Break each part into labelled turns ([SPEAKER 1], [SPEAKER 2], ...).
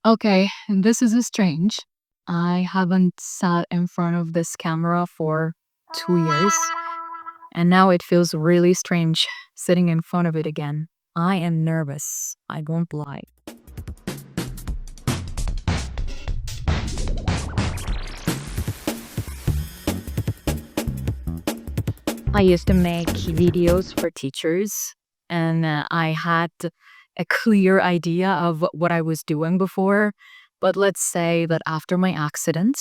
[SPEAKER 1] Okay, this is strange. I haven't sat in front of this camera for 2 years, and now it feels really strange sitting in front of it again. I am nervous. I won't lie. I used to make videos for teachers, and I had a clear idea of what I was doing before. But let's say that after my accident,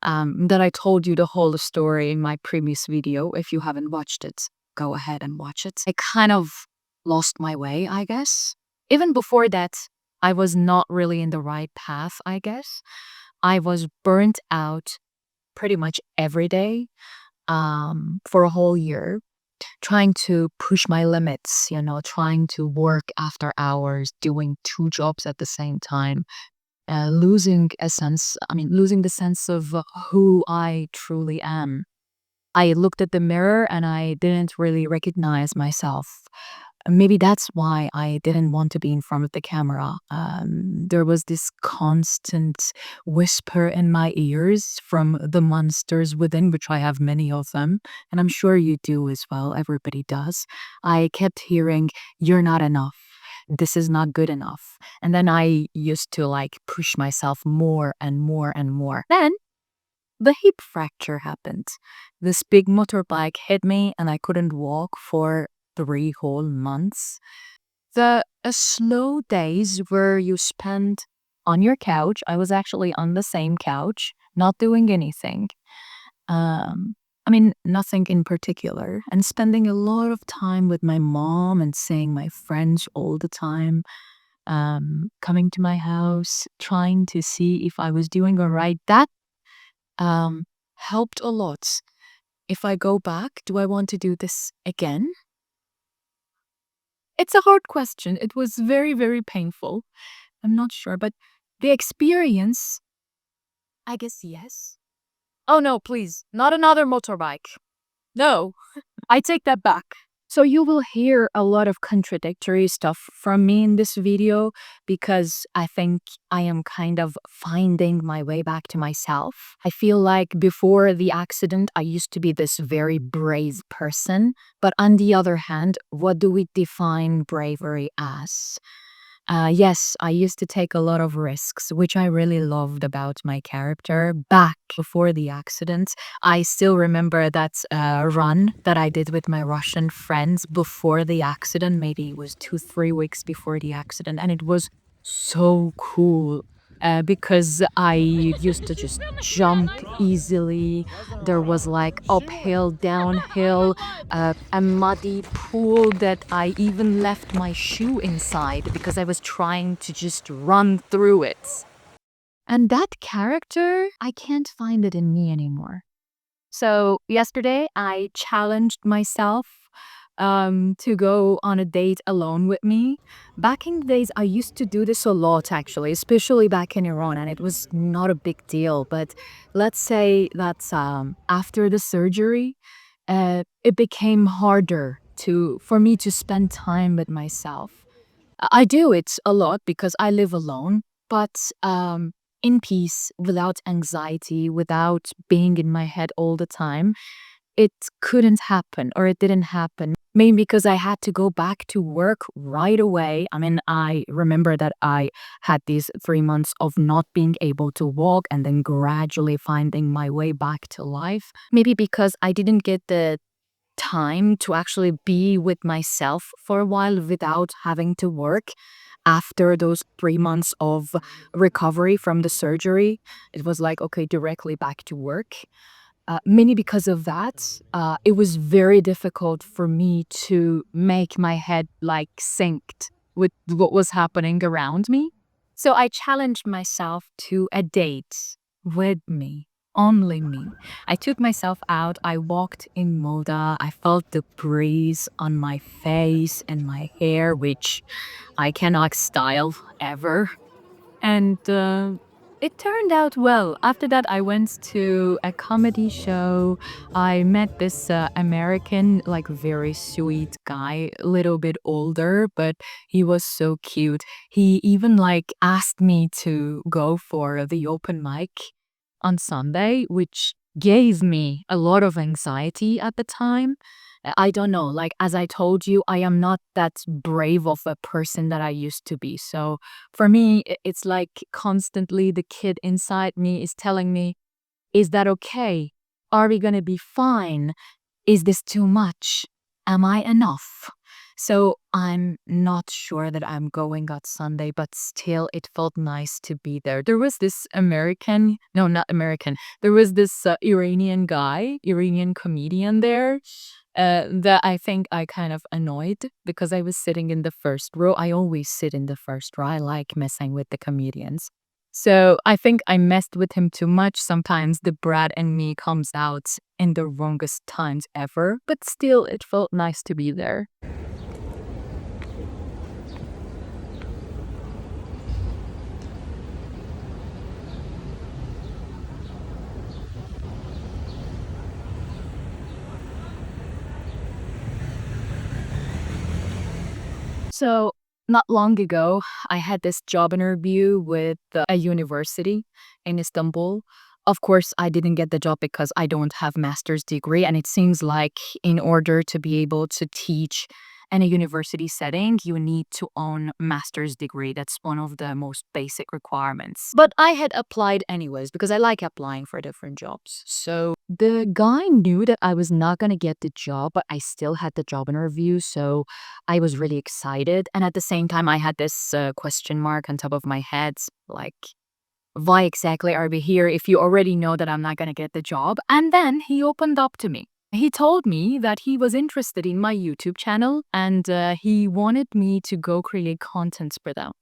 [SPEAKER 1] that I told you the whole story in my previous video. If you haven't watched it, go ahead and watch it. I kind of lost my way, I guess. Even before that, I was not really in the right path, I guess. I was burnt out pretty much every day for a whole year, trying to push my limits, trying to work after hours, doing two jobs at the same time, losing the sense of who I truly am. I looked at the mirror and I didn't really recognize myself. Maybe that's why I didn't want to be in front of the camera. There was this constant whisper in my ears from the monsters within, which I have many of them. And I'm sure you do as well. Everybody does. I kept hearing, "You're not enough. This is not good enough." And then I used to like push myself more and more and more. Then the hip fracture happened. This big motorbike hit me and I couldn't walk for 3 whole months. The slow days where you spend on your couch, I was actually on the same couch, not doing anything. Nothing in particular, and spending a lot of time with my mom and seeing my friends all the time, coming to my house, trying to see if I was doing all right. That um, helped a lot. If I go back, do I want to do this again? It's a hard question. It was very, very painful. I'm not sure, but the experience, I guess, yes. Oh no, please, not another motorbike. No, I take that back. So you will hear a lot of contradictory stuff from me in this video because I think I am kind of finding my way back to myself. I feel like before the accident, I used to be this very brave person. But on the other hand, what do we define bravery as? Yes, I used to take a lot of risks, which I really loved about my character back before the accident. I still remember that run that I did with my Russian friends before the accident. Maybe it was 2, 3 weeks before the accident. And it was so cool. Because I used to just jump easily. There was like uphill, downhill, a muddy pool that I even left my shoe inside because I was trying to just run through it. And that character, I can't find it in me anymore. So yesterday, I challenged myself to go on a date alone with me. Back in the days, I used to do this a lot, actually, especially back in Iran, and it was not a big deal. But let's say that after the surgery, it became harder for me to spend time with myself. I do it a lot because I live alone, but in peace, without anxiety, without being in my head all the time. It couldn't happen, or it didn't happen. Maybe because I had to go back to work right away. I remember that I had these 3 months of not being able to walk and then gradually finding my way back to life. Maybe because I didn't get the time to actually be with myself for a while without having to work. After those 3 months of recovery from the surgery, it was like, okay, directly back to work. Mainly because of that, it was very difficult for me to make my head like synced with what was happening around me. So I challenged myself to a date with me, only me. I took myself out, I walked in Moda, I felt the breeze on my face and my hair, which I cannot style ever. And It turned out well. After that, I went to a comedy show. I met this American, like very sweet guy, a little bit older, but he was so cute. He even like asked me to go for the open mic on Sunday, which gave me a lot of anxiety at the time. I don't know, like as I told you, I am not that brave of a person that I used to be. So for me, it's like constantly the kid inside me is telling me, is that okay? Are we going to be fine? Is this too much? Am I enough? So I'm not sure that I'm going on Sunday, but still it felt nice to be there. There was this American, no, not American. There was this Iranian guy, Iranian comedian there that I think I kind of annoyed because I was sitting in the first row. I always sit in the first row. I like messing with the comedians. So I think I messed with him too much. Sometimes the brat in me comes out in the wrongest times ever, but still it felt nice to be there. So, not long ago, I had this job interview with a university in Istanbul. Of course, I didn't get the job because I don't have master's degree, and it seems like in order to be able to teach in a university setting, you need to own master's degree. That's one of the most basic requirements. But I had applied anyways because I like applying for different jobs. So the guy knew that I was not going to get the job, but I still had the job interview. So I was really excited. And at the same time, I had this question mark on top of my head like, why exactly are we here if you already know that I'm not going to get the job? And then he opened up to me. He told me that he was interested in my YouTube channel and he wanted me to go create content for them.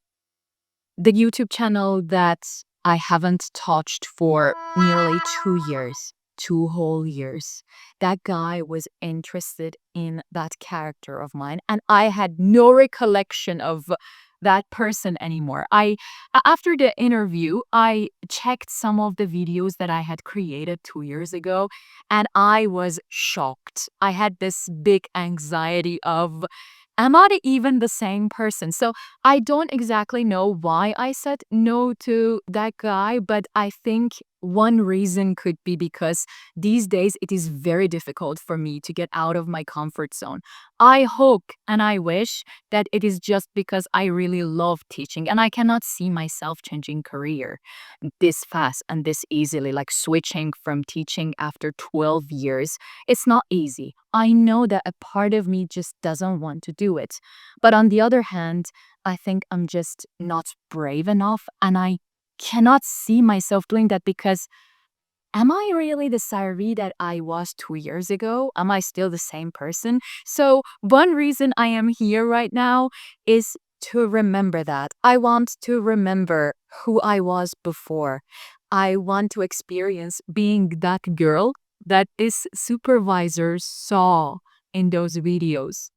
[SPEAKER 1] The YouTube channel that I haven't touched for nearly 2 years, 2 whole years. That guy was interested in that character of mine, and I had no recollection of that person anymore. After the interview, I checked some of the videos that I had created 2 years ago, and I was shocked. I had this big anxiety of, am I even the same person? So I don't exactly know why I said no to that guy, but I think one reason could be because these days it is very difficult for me to get out of my comfort zone. I hope and I wish that it is just because I really love teaching and I cannot see myself changing career this fast and this easily, like switching from teaching after 12 years. It's not easy. I know that a part of me just doesn't want to do it. But on the other hand, I think I'm just not brave enough and I cannot see myself doing that because am I really the Sari that I was 2 years ago? Am I still the same person? So, one reason I am here right now is to remember that. I want to remember who I was before. I want to experience being that girl that this supervisor saw in those videos.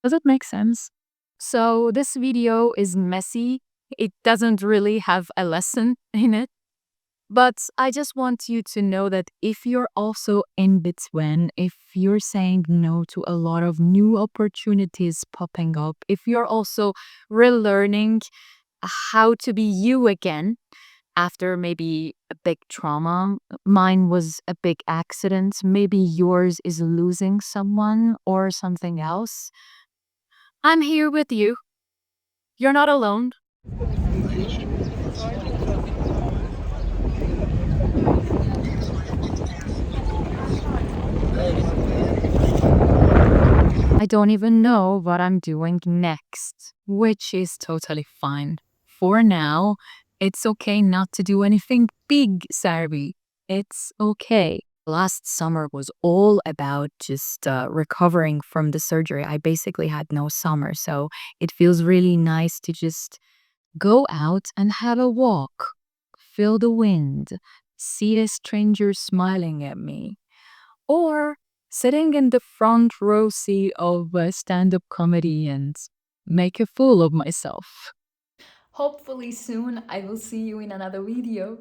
[SPEAKER 1] Does it make sense? So, this video is messy. It doesn't really have a lesson in it. But I just want you to know that if you're also in between, if you're saying no to a lot of new opportunities popping up, if you're also relearning how to be you again after maybe a big trauma, mine was a big accident, maybe yours is losing someone or something else, I'm here with you. You're not alone. I don't even know what I'm doing next, which is totally fine. For now, it's okay not to do anything big, Sarvi. It's okay. Last summer was all about just recovering from the surgery. I basically had no summer, so it feels really nice to just go out and have a walk, feel the wind, see a stranger smiling at me, or sitting in the front row seat of a stand up comedy and make a fool of myself. Hopefully soon I will see you in another video.